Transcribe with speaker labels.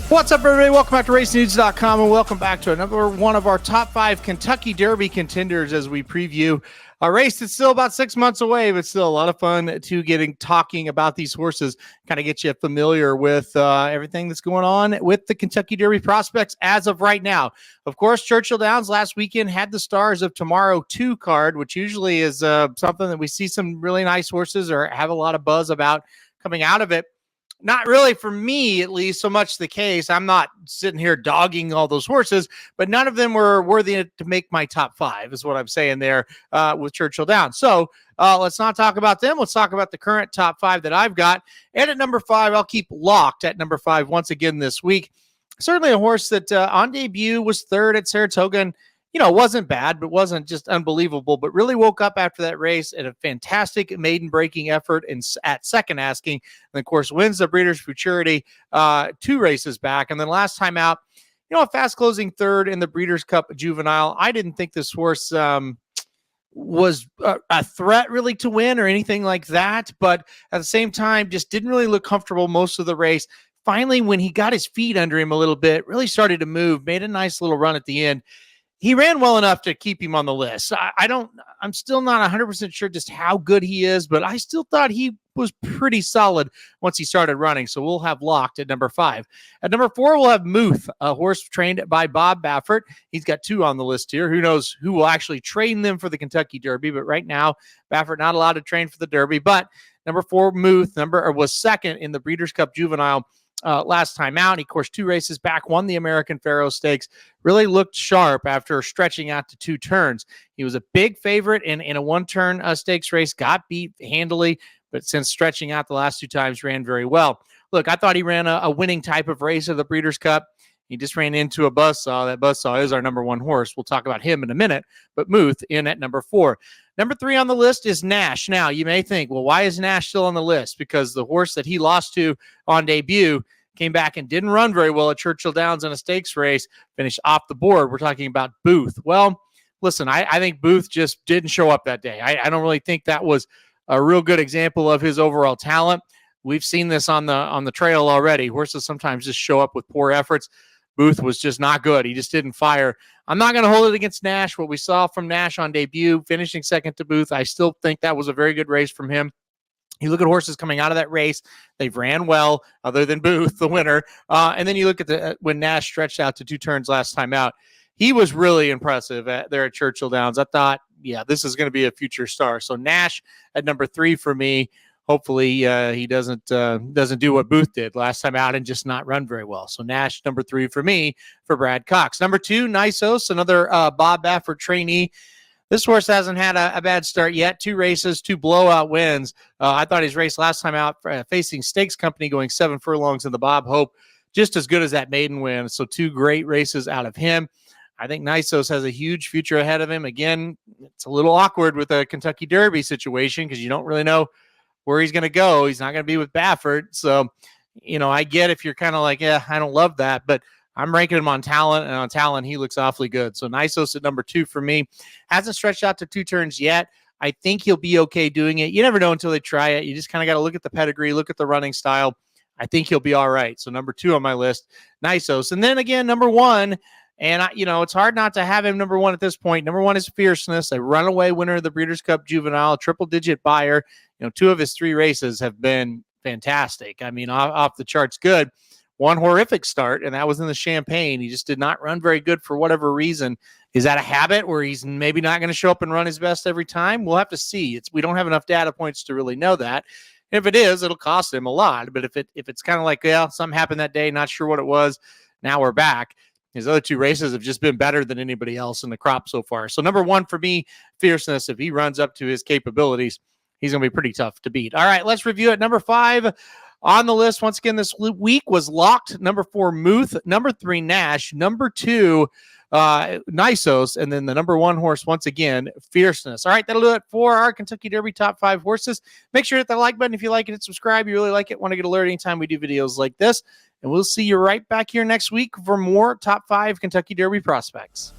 Speaker 1: What's up, everybody? Welcome back to RaceNews.com, and welcome back to another one of our top 5 Kentucky Derby contenders as we preview a race that's still about 6 months away, but still a lot of fun to talking about these horses, kind of get you familiar with everything that's going on with the Kentucky Derby prospects as of right now. Of course, Churchill Downs last weekend had the Stars of Tomorrow 2 card, which usually is something that we see some really nice horses or have a lot of buzz about coming out of it. Not really for me, at least, so much the case. I'm not sitting here dogging all those horses, but none of them were worthy to make my top 5, is what I'm saying there with Churchill Downs. So let's not talk about them. Let's talk about the current top 5 that I've got. And at number 5, I'll keep locked at number 5 once again this week. Certainly a horse that on debut was 3rd at Saratoga, and it wasn't bad, but wasn't just unbelievable, but really woke up after that race at a fantastic maiden-breaking effort at second asking. And, of course, wins the Breeders' Futurity 2 races back. And then last time out, a fast-closing 3rd in the Breeders' Cup Juvenile. I didn't think this horse was a threat really to win or anything like that, but at the same time, just didn't really look comfortable most of the race. Finally, when he got his feet under him a little bit, really started to move, made a nice little run at the end. He ran well enough to keep him on the list. I'm still not 100% sure just how good he is, but I still thought he was pretty solid once he started running. So we'll have locked at number 5. At number 4, we'll have Muth, a horse trained by Bob Baffert. He's got 2 on the list here. Who knows who will actually train them for the Kentucky Derby, but right now, Baffert not allowed to train for the Derby. But number 4, Muth, was 2nd in the Breeders' Cup Juvenile last time out. He, of course, 2 races back, won the American Pharoah Stakes, really looked sharp after stretching out to 2 turns. He was a big favorite in a 1-turn stakes race, got beat handily, but since stretching out the last 2 times, ran very well. Look, I thought he ran a winning type of race of the Breeders' Cup. He just ran into a buzzsaw. That buzzsaw is our number 1 horse. We'll talk about him in a minute, but Muth in at number 4. Number 3 on the list is Nash. Now, you may think, well, why is Nash still on the list? Because the horse that he lost to on debut came back and didn't run very well at Churchill Downs in a stakes race, finished off the board. We're talking about Booth. Well, listen, I think Booth just didn't show up that day. I don't really think that was a real good example of his overall talent. We've seen this on the trail already. Horses sometimes just show up with poor efforts. Booth was just not good. He just didn't fire. I'm not going to hold it against Nash. What we saw from Nash on debut, finishing 2nd to Booth, I still think that was a very good race from him. You look at horses coming out of that race, they've ran well, other than Booth, the winner. And then you look at when Nash stretched out to 2 turns last time out, he was really impressive there at Churchill Downs. I thought, yeah, this is going to be a future star. So Nash at number 3 for me. Hopefully he doesn't do what Booth did last time out and just not run very well. So Nash, number 3 for me, for Brad Cox. Number 2, Nysos, another Bob Baffert trainee. This horse hasn't had a bad start yet. 2 races, 2 blowout wins. I thought his race last time out facing Stakes Company going 7 furlongs in the Bob Hope, just as good as that maiden win. So 2 great races out of him. I think Nysos has a huge future ahead of him. Again, it's a little awkward with a Kentucky Derby situation because you don't really know where he's going to go. He's not going to be with Baffert. So, I get if you're kind of like, yeah, I don't love that, but I'm ranking him on talent, and on talent, he looks awfully good. So Nysos at number 2 for me. Hasn't stretched out to 2 turns yet. I think he'll be okay doing it. You never know until they try it. You just kind of got to look at the pedigree, look at the running style. I think he'll be all right. So number 2 on my list, Nysos. And then again, number 1, and it's hard not to have him number 1 at this point. Number 1 is Fierceness, a runaway winner of the Breeders' Cup Juvenile, triple-digit buyer. 2 of his 3 races have been fantastic. I mean, off the charts good. 1 horrific start, and that was in the Champagne. He just did not run very good for whatever reason. Is that a habit where he's maybe not going to show up and run his best every time? We'll have to see. We don't have enough data points to really know that. If it is, it'll cost him a lot. But if it's kind of like, yeah, something happened that day, not sure what it was, now we're back. His other 2 races have just been better than anybody else in the crop so far. So number 1 for me, Fierceness. If he runs up to his capabilities, he's going to be pretty tough to beat. All right, let's review it. Number 5 on the list once again this week was locked. Number 4, Muth. Number 3, Nash. Number 2, Nysos. And then the number 1 horse, once again, Fierceness. All right, that'll do it for our Kentucky Derby top 5 horses. Make sure to hit the like button if you like it and subscribe. You really like it. Want to get alert anytime we do videos like this. And we'll see you right back here next week for more top 5 Kentucky Derby prospects.